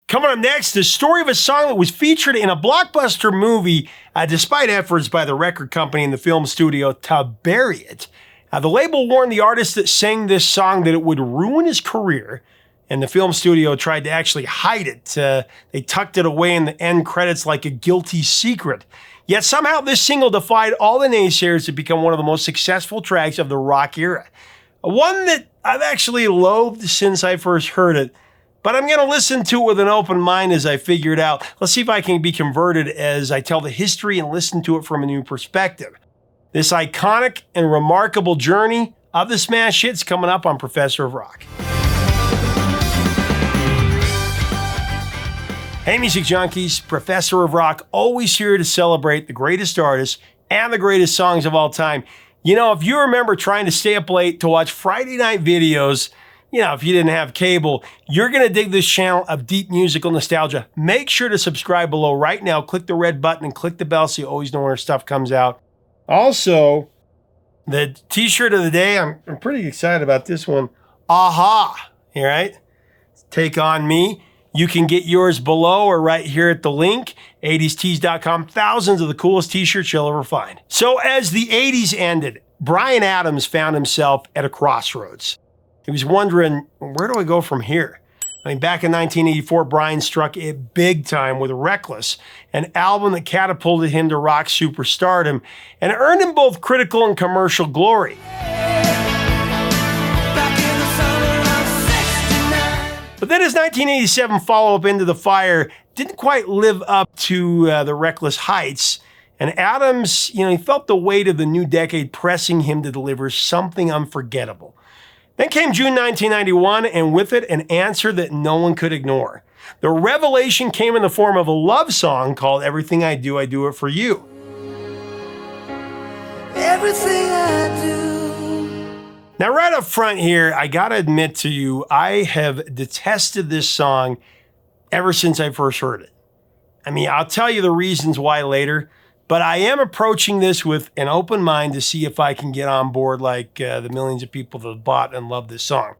Coming up next, the story of a song that was featured in a blockbuster movie, despite efforts by the record company and the film studio to bury it. The label warned the artist that sang this song that it would ruin his career, and the film studio tried to actually hide it. They tucked it away in the end credits like a guilty secret. Yet somehow this single defied all the naysayers to become one of the most successful tracks of the rock era. One that I've actually loathed since I first heard it, but I'm going to listen to it with an open mind as I figure it out. Let's see if I can be converted as I tell the history and listen to it from a new perspective. This iconic and remarkable journey of the smash hits coming up on Professor of Rock. Hey, music junkies, Professor of Rock, always here to celebrate the greatest artists and the greatest songs of all time. You know, if you remember trying to stay up late to watch Friday night videos, if you didn't have cable, you're going to dig this channel of deep musical nostalgia. Make sure to subscribe below right now. Click the red button and click the bell so you always know when our stuff comes out. Also, the t-shirt of the day, I'm pretty excited about this one. Aha, all right? Take On Me. You can get yours below or right here at the link, 80stees.com. Thousands of the coolest t-shirts you'll ever find. So as the 80s ended, Bryan Adams found himself at a crossroads. He was wondering, where do I go from here? Back in 1984, Bryan struck it big time with Reckless, an album that catapulted him to rock superstardom and earned him both critical and commercial glory. But then his 1987 follow-up, Into the Fire, didn't quite live up to the Reckless heights. And Adams, he felt the weight of the new decade pressing him to deliver something unforgettable. Then came June 1991, and with it, an answer that no one could ignore. The revelation came in the form of a love song called Everything I Do It For You. Everything I do. Now, right up front here, I gotta admit to you, I have detested this song ever since I first heard it. I'll tell you the reasons why later, but I am approaching this with an open mind to see if I can get on board like the millions of people that bought and love this song.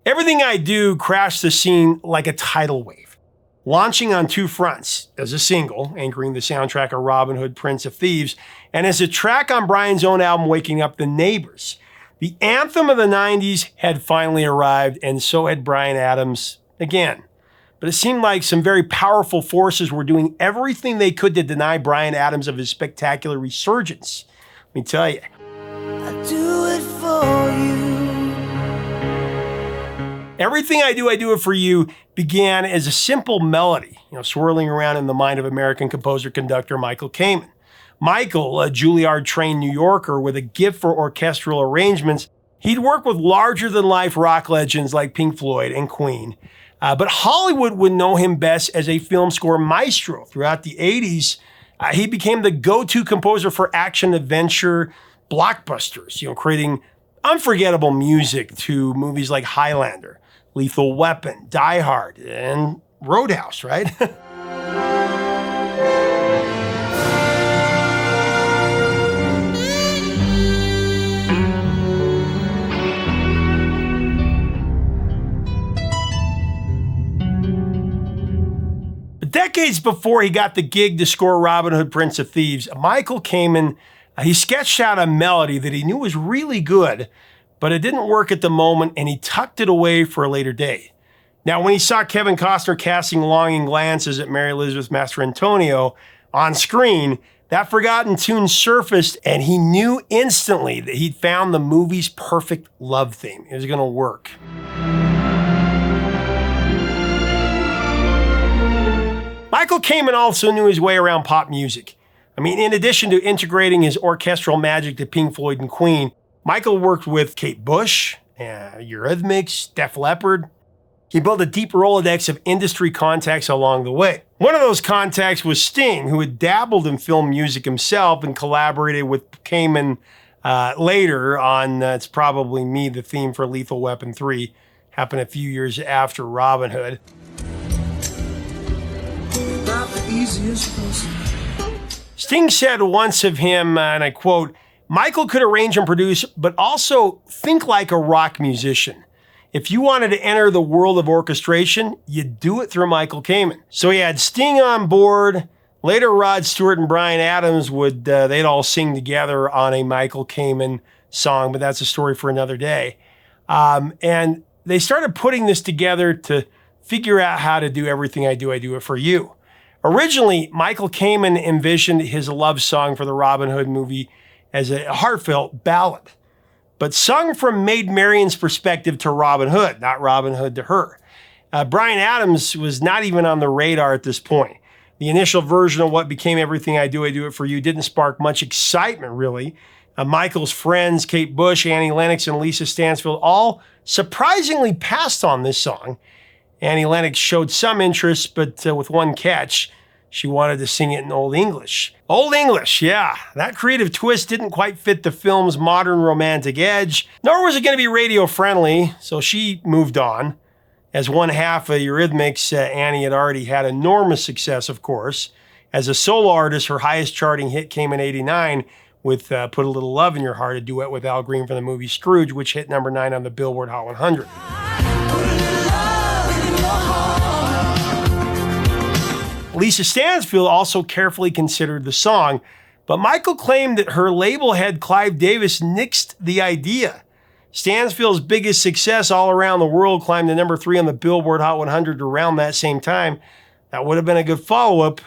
Everything I Do crashed the scene like a tidal wave, launching on two fronts, as a single, anchoring the soundtrack of Robin Hood, Prince of Thieves, and as a track on Bryan's own album, Waking Up the Neighbors. The anthem of the 90s had finally arrived, and so had Bryan Adams again. But it seemed like some very powerful forces were doing everything they could to deny Bryan Adams of his spectacular resurgence. Let me tell you. I do it for you. Everything I Do It For You began as a simple melody, swirling around in the mind of American composer-conductor Michael Kamen. Michael, a Juilliard-trained New Yorker with a gift for orchestral arrangements, he'd worked with larger-than-life rock legends like Pink Floyd and Queen. But Hollywood would know him best as a film score maestro. Throughout the 80s, he became the go-to composer for action-adventure blockbusters, creating unforgettable music to movies like Highlander, Lethal Weapon, Die Hard, and Roadhouse, right? Decades before he got the gig to score Robin Hood, Prince of Thieves, Michael Kamen, he sketched out a melody that he knew was really good, but it didn't work at the moment, and he tucked it away for a later day. Now, when he saw Kevin Costner casting longing glances at Mary Elizabeth Mastrantonio on screen, that forgotten tune surfaced, and he knew instantly that he'd found the movie's perfect love theme. It was going to work. Michael Kamen also knew his way around pop music. In addition to integrating his orchestral magic to Pink Floyd and Queen, Michael worked with Kate Bush, Eurythmics, Def Leppard. He built a deep Rolodex of industry contacts along the way. One of those contacts was Sting, who had dabbled in film music himself and collaborated with Kamen later on It's Probably Me, the theme for Lethal Weapon 3, happened a few years after Robin Hood. Sting said once of him, and I quote, "Michael could arrange and produce, but also think like a rock musician. if you wanted to enter the world of orchestration, you do it through Michael Kamen. So he had Sting on board. Later, Rod Stewart and Bryan Adams they'd all sing together on a Michael Kamen song, but that's a story for another day. And they started putting this together to figure out how to do Everything I Do It For You. Originally, Michael Kamen envisioned his love song for the Robin Hood movie as a heartfelt ballad, but sung from Maid Marian's perspective to Robin Hood, not Robin Hood to her. Bryan Adams was not even on the radar at this point. The initial version of what became Everything I Do It For You didn't spark much excitement, really. Michael's friends, Kate Bush, Annie Lennox, and Lisa Stansfield, all surprisingly passed on this song. Annie Lennox showed some interest, but with one catch. She wanted to sing it in Old English. Old English, yeah. That creative twist didn't quite fit the film's modern romantic edge, nor was it going to be radio-friendly, so she moved on. As one half of Eurythmics, Annie had already had enormous success, of course. As a solo artist, her highest charting hit came in '89 with Put a Little Love in Your Heart, a duet with Al Green from the movie Scrooge, which hit number 9 on the Billboard Hot 100. Lisa Stansfield also carefully considered the song, but Michael claimed that her label head Clive Davis nixed the idea. Stansfield's biggest success all around the world climbed to number 3 on the Billboard Hot 100 around that same time. That would have been a good follow-up.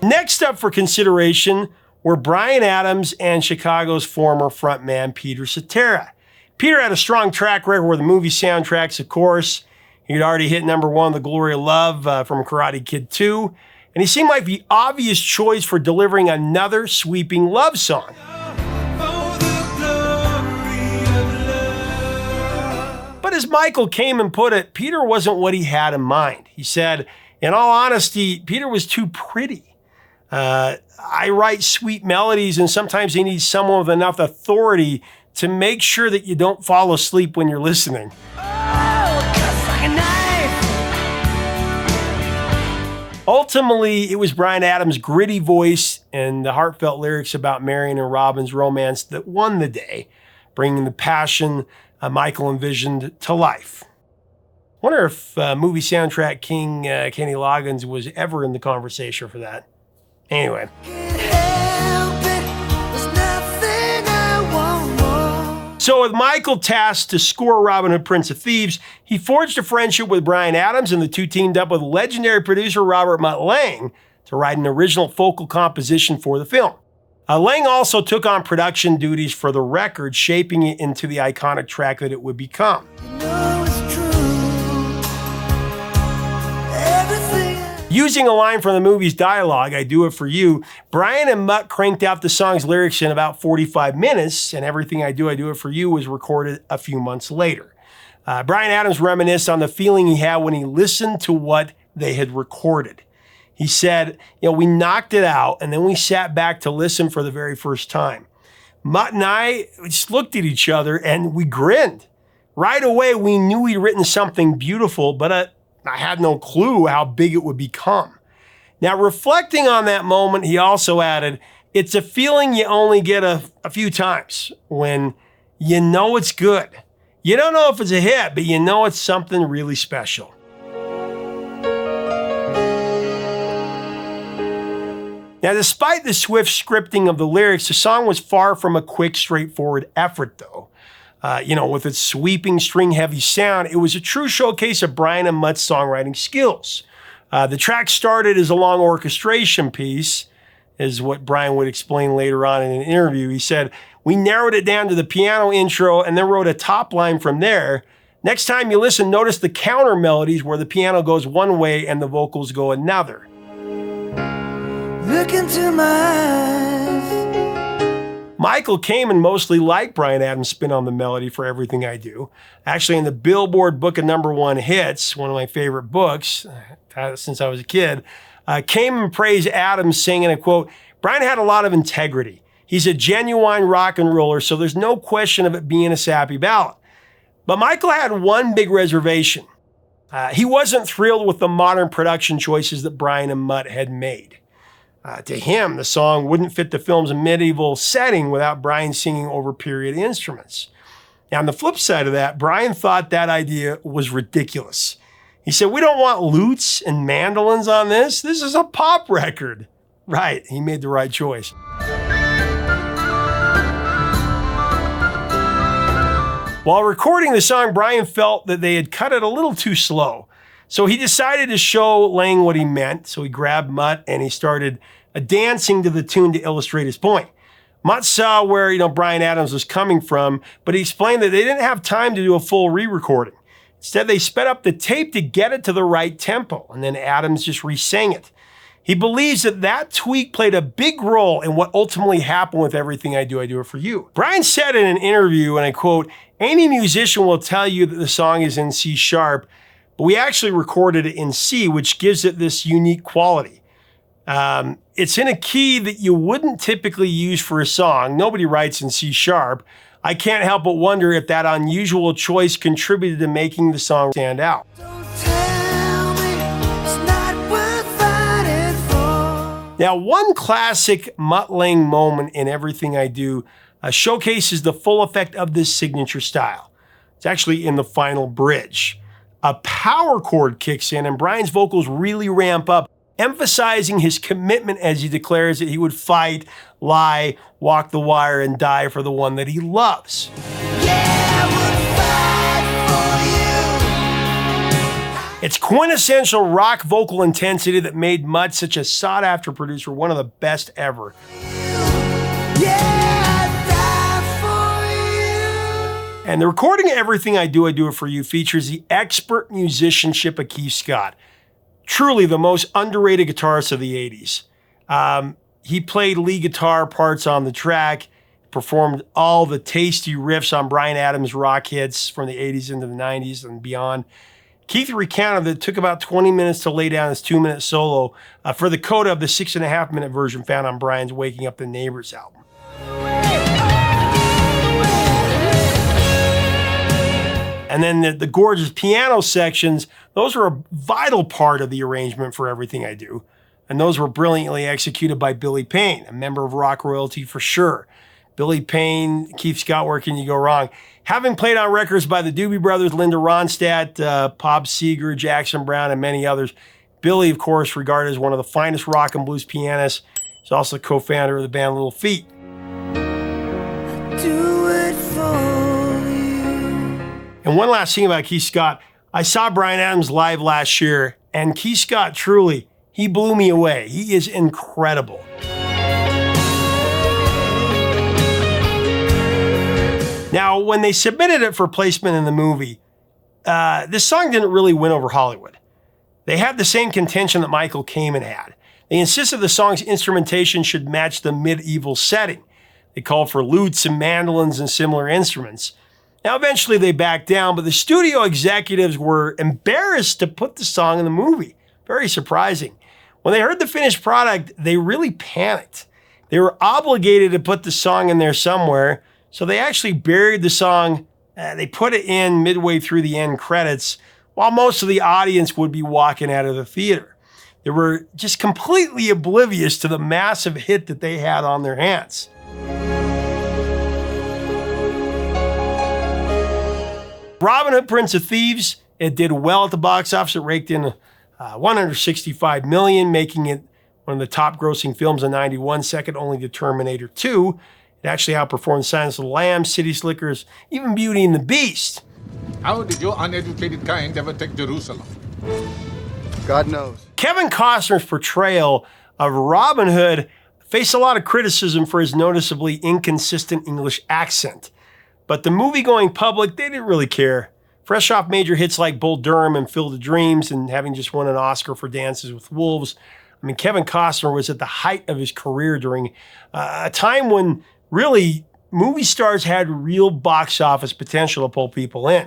Next up for consideration were Bryan Adams and Chicago's former frontman Peter Cetera. Peter had a strong track record with the movie soundtracks, of course. He'd already hit number 1, The Glory of Love from Karate Kid 2. And he seemed like the obvious choice for delivering another sweeping love song. But as Michael Kamen put it, Peter wasn't what he had in mind. He said, in all honesty, Peter was too pretty. I write sweet melodies, and sometimes they need someone with enough authority to make sure that you don't fall asleep when you're listening. Ultimately, it was Bryan Adams' gritty voice and the heartfelt lyrics about Marion and Robin's romance that won the day, bringing the passion Michael envisioned to life. Wonder if movie soundtrack king Kenny Loggins was ever in the conversation for that. Anyway. So with Michael tasked to score Robin Hood, Prince of Thieves, he forged a friendship with Bryan Adams, and the two teamed up with legendary producer Robert Mutt Lange to write an original vocal composition for the film. Lange also took on production duties for the record, shaping it into the iconic track that it would become. Using a line from the movie's dialogue, I Do It For You, Bryan and Mutt cranked out the song's lyrics in about 45 minutes, and Everything I Do It For You was recorded a few months later. Bryan Adams reminisced on the feeling he had when he listened to what they had recorded. He said, we knocked it out, and then we sat back to listen for the very first time. Mutt and I just looked at each other, and we grinned. Right away, we knew we'd written something beautiful, but I had no clue how big it would become. Now, reflecting on that moment, he also added, it's a feeling you only get a few times when you know it's good. You don't know if it's a hit, but you know it's something really special. Now, despite the swift scripting of the lyrics, the song was far from a quick, straightforward effort, though. With its sweeping, string-heavy sound, it was a true showcase of Bryan and Mutt's songwriting skills. The track started as a long orchestration piece, is what Bryan would explain later on in an interview. He said, we narrowed it down to the piano intro and then wrote a top line from there. Next time you listen, notice the counter melodies where the piano goes one way and the vocals go another. Look into my eyes. Michael Kamen mostly liked Bryan Adams' spin on the melody for Everything I Do. Actually, in the Billboard Book of Number 1 Hits, one of my favorite books since I was a kid, Kamen praised Adams, saying in a quote, Bryan had a lot of integrity. He's a genuine rock and roller, so there's no question of it being a sappy ballad. But Michael had one big reservation. He wasn't thrilled with the modern production choices that Bryan and Mutt had made. To him, the song wouldn't fit the film's medieval setting without Bryan singing over period instruments. Now, on the flip side of that, Bryan thought that idea was ridiculous. He said, "We don't want lutes and mandolins on this. This is a pop record." Right, he made the right choice. While recording the song, Bryan felt that they had cut it a little too slow. So he decided to show Lang what he meant. So he grabbed Mutt and he started dancing to the tune to illustrate his point. Mutt saw where, Bryan Adams was coming from, but he explained that they didn't have time to do a full re-recording. Instead, they sped up the tape to get it to the right tempo, and then Adams just re-sang it. He believes that tweak played a big role in what ultimately happened with Everything I Do It For You. Bryan said in an interview, and I quote, "Any musician will tell you that the song is in C sharp, but we actually recorded it in C, which gives it this unique quality. It's in a key that you wouldn't typically use for a song. Nobody writes in C sharp. I can't help but wonder if that unusual choice contributed to making the song stand out." Now, one classic Mutt Lange moment in Everything I Do showcases the full effect of this signature style. It's actually in the final bridge. A power chord kicks in and Bryan's vocals really ramp up, emphasizing his commitment as he declares that he would fight, lie, walk the wire, and die for the one that he loves. It's quintessential rock vocal intensity that made Mutt such a sought-after producer, one of the best ever. And the recording of Everything I Do It For You features the expert musicianship of Keith Scott, truly the most underrated guitarist of the 80s. He played lead guitar parts on the track, performed all the tasty riffs on Bryan Adams' rock hits from the 80s into the 90s and beyond. Keith recounted that it took about 20 minutes to lay down his 2-minute solo for the coda of the 6.5-minute version found on Bryan's Waking Up the Neighbors album. And then the gorgeous piano sections, those were a vital part of the arrangement for Everything I Do. And those were brilliantly executed by Billy Payne, a member of rock royalty for sure. Billy Payne, Keith Scott, where can you go wrong? Having played on records by the Doobie Brothers, Linda Ronstadt, Bob Seger, Jackson Browne, and many others, Billy, of course, regarded as one of the finest rock and blues pianists. He's also co-founder of the band Little Feat. Do it for you. And one last thing about Keith Scott. I saw Bryan Adams live last year, and Keith Scott, truly, he blew me away. He is incredible. Now, when they submitted it for placement in the movie, this song didn't really win over Hollywood. They had the same contention that Michael Kamen had. They insisted the song's instrumentation should match the medieval setting. They called for lutes and mandolins and similar instruments. Now, eventually they backed down, but the studio executives were embarrassed to put the song in the movie. Very surprising. When they heard the finished product, they really panicked. They were obligated to put the song in there somewhere, so they actually buried the song. They put it in midway through the end credits, while most of the audience would be walking out of the theater. They were just completely oblivious to the massive hit that they had on their hands. Robin Hood, Prince of Thieves, it did well at the box office. It raked in $165 million, making it one of the top grossing films in '91, second only to Terminator 2. It actually outperformed Silence of the Lambs, City Slickers, even Beauty and the Beast. How did your uneducated kind ever take Jerusalem? God knows. Kevin Costner's portrayal of Robin Hood faced a lot of criticism for his noticeably inconsistent English accent. But the movie-going public, they didn't really care. Fresh off major hits like Bull Durham and Field of Dreams and having just won an Oscar for Dances with Wolves, I mean, Kevin Costner was at the height of his career during a time when really movie stars had real box office potential to pull people in.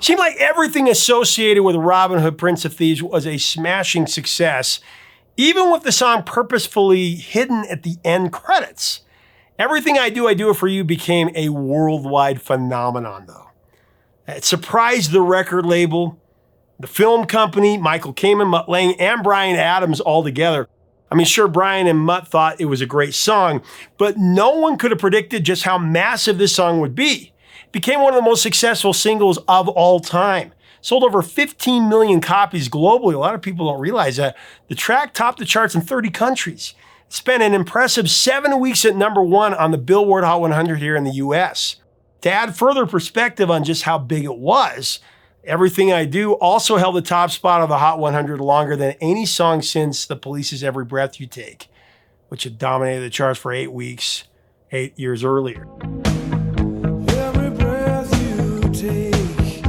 Seemed like everything associated with Robin Hood, Prince of Thieves was a smashing success, even with the song purposefully hidden at the end credits. Everything I Do It For You became a worldwide phenomenon, though. It surprised the record label. The film company, Michael Kamen, Mutt Lange, and Bryan Adams all together. I mean, sure, Bryan and Mutt thought it was a great song, but no one could have predicted just how massive this song would be. It became one of the most successful singles of all time. Sold over 15 million copies globally. A lot of people don't realize that. The track topped the charts in 30 countries. It spent an impressive 7 weeks at #1 on the Billboard Hot 100 here in the US. To add further perspective on just how big it was, Everything I Do also held the top spot of the Hot 100 longer than any song since The Police's Every Breath You Take, which had dominated the charts for 8 weeks, 8 years earlier. Every breath you take.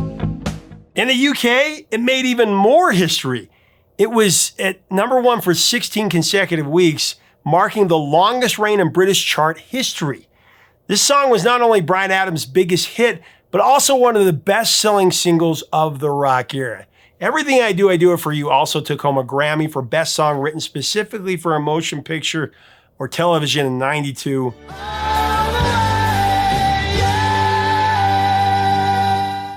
In the UK, it made even more history. It was at #1 for 16 consecutive weeks, marking the longest reign in British chart history. This song was not only Bryan Adams' biggest hit, but also one of the best-selling singles of the rock era. Everything I Do It For You also took home a Grammy for Best Song Written specifically for a motion picture or television in '92. It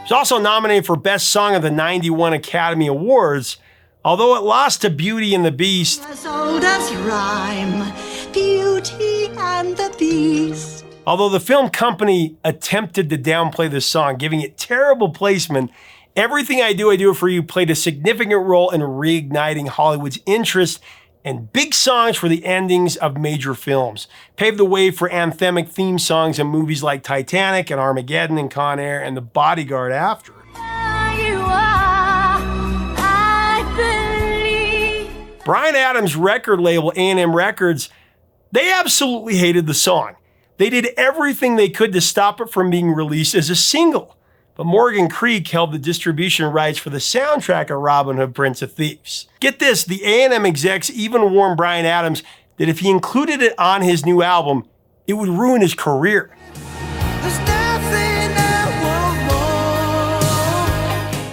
was also nominated for Best Song of the '91 Academy Awards, although it lost to Beauty and the Beast. As old as rhyme, Beauty and the Beast. Although the film company attempted to downplay this song, giving it terrible placement, Everything I Do It For You played a significant role in reigniting Hollywood's interest in big songs for the endings of major films. Paved the way for anthemic theme songs in movies like Titanic and Armageddon and Con Air and The Bodyguard after. Bryan Adams' record label, A&M Records, they absolutely hated the song. They did everything they could to stop it from being released as a single. But Morgan Creek held the distribution rights for the soundtrack of Robin Hood, Prince of Thieves. Get this, the A&M execs even warned Bryan Adams that if he included it on his new album, it would ruin his career.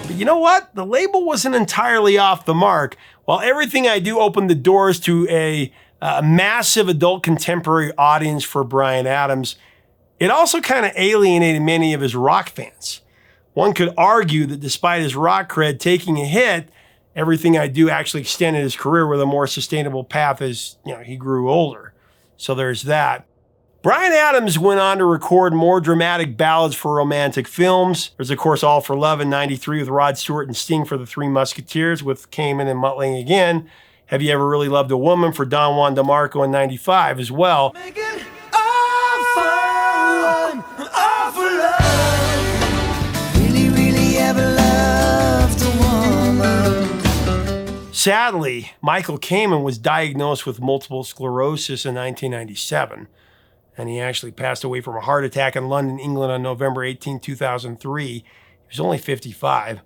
But you know what? The label wasn't entirely off the mark. While Everything I Do opened the doors to a massive adult contemporary audience for Bryan Adams, it also kind of alienated many of his rock fans. One could argue that despite his rock cred taking a hit, Everything I Do actually extended his career with a more sustainable path as he grew older. So there's that. Bryan Adams went on to record more dramatic ballads for romantic films. There's, of course, All for Love in '93 with Rod Stewart and Sting for The Three Musketeers with Kamen and Mutt Lange again. Have You Ever Really Loved a Woman for Don Juan DeMarco in '95 as well. Sadly, Michael Kamen was diagnosed with multiple sclerosis in 1997, and he actually passed away from a heart attack in London, England on November 18, 2003. He was only 55.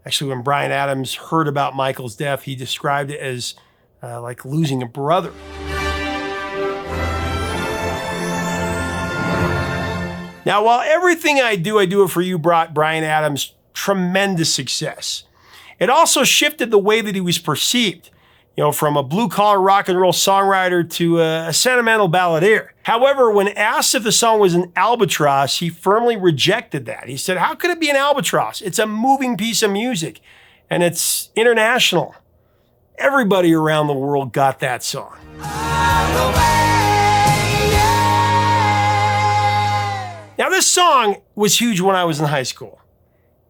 Actually, when Bryan Adams heard about Michael's death, he described it as like losing a brother. Now, while Everything I Do It For You brought Bryan Adams tremendous success, it also shifted the way that he was perceived, from a blue-collar rock and roll songwriter to a sentimental balladeer. However, when asked if the song was an albatross, he firmly rejected that. He said, how could it be an albatross? It's a moving piece of music, and it's international. Everybody around the world got that song. Now, this song was huge when I was in high school,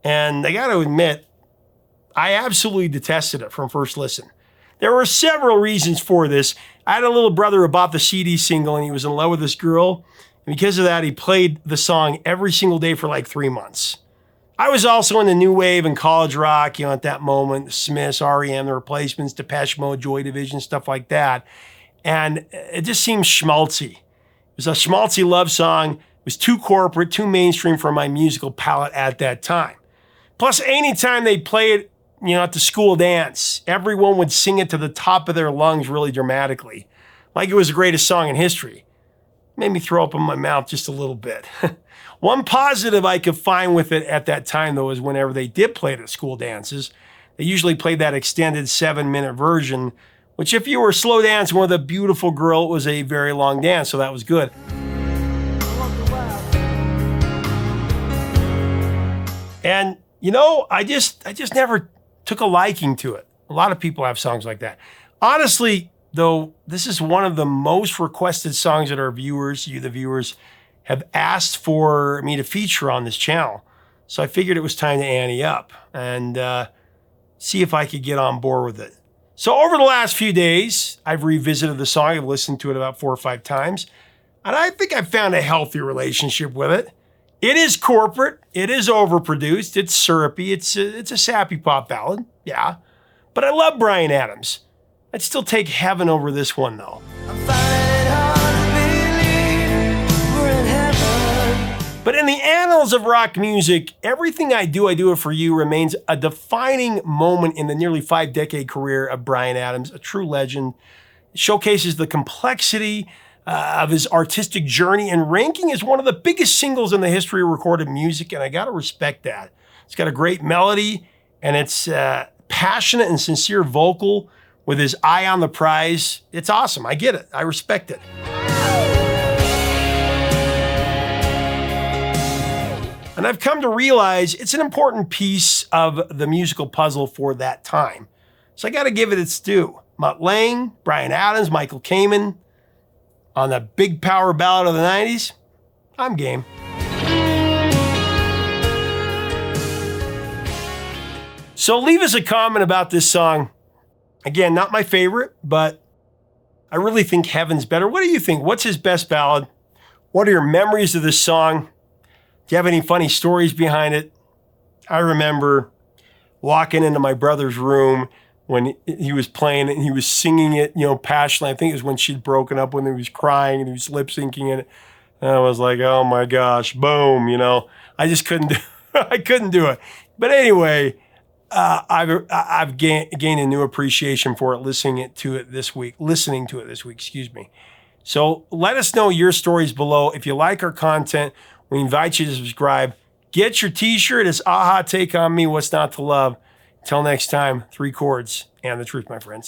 and I got to admit, I absolutely detested it from first listen. There were several reasons for this. I had a little brother who bought the CD single, and he was in love with this girl. And because of that, he played the song every single day for like 3 months. I was also in the new wave and college rock, at that moment, the Smiths, REM, the Replacements, Depeche Mode, Joy Division, stuff like that. And it just seemed schmaltzy. It was a schmaltzy love song. It was too corporate, too mainstream for my musical palate at that time. Plus, anytime they play it, at the school dance, everyone would sing it to the top of their lungs really dramatically, like it was the greatest song in history. Made me throw up in my mouth just a little bit. One positive I could find with it at that time, though, is whenever they did play it at school dances, they usually played that extended 7-minute version, which if you were slow dancing with a beautiful girl, it was a very long dance, so that was good. And, I just never took a liking to it. A lot of people have songs like that. Honestly, though, this is one of the most requested songs that our viewers, you the viewers, have asked for me to feature on this channel. So I figured it was time to ante up and see if I could get on board with it. So over the last few days, I've revisited the song. I've listened to it about 4 or 5 times. And I think I've found a healthy relationship with it. It is corporate. It is overproduced. It's syrupy. It's a sappy pop ballad. Yeah. But I love Bryan Adams. I'd still take Heaven over this one, though. But in the annals of rock music, everything I do it for you remains a defining moment in the nearly 5-decade career of Bryan Adams, a true legend. It showcases the complexity of his artistic journey and ranking as one of the biggest singles in the history of recorded music, and I gotta respect that. It's got a great melody, and it's passionate and sincere vocal with his eye on the prize. It's awesome. I get it. I respect it. And I've come to realize it's an important piece of the musical puzzle for that time. So I got to give it its due. Mutt Lange, Bryan Adams, Michael Kamen on the big power ballad of the 90s. I'm game. So leave us a comment about this song. Again, not my favorite, but I really think Heaven's better. What do you think? What's his best ballad? What are your memories of this song? Do you have any funny stories behind it? I remember walking into my brother's room when he was playing it and he was singing it, passionately. I think it was when she'd broken up, when he was crying and he was lip syncing it. And I was like, oh my gosh, boom, I just couldn't do it. But anyway, I've gained a new appreciation for it, listening to it this week, excuse me. So let us know your stories below. If you like our content, we invite you to subscribe. Get your t-shirt. It's Aha Take On Me, What's Not to Love. Until next time, 3 chords and the truth, my friends.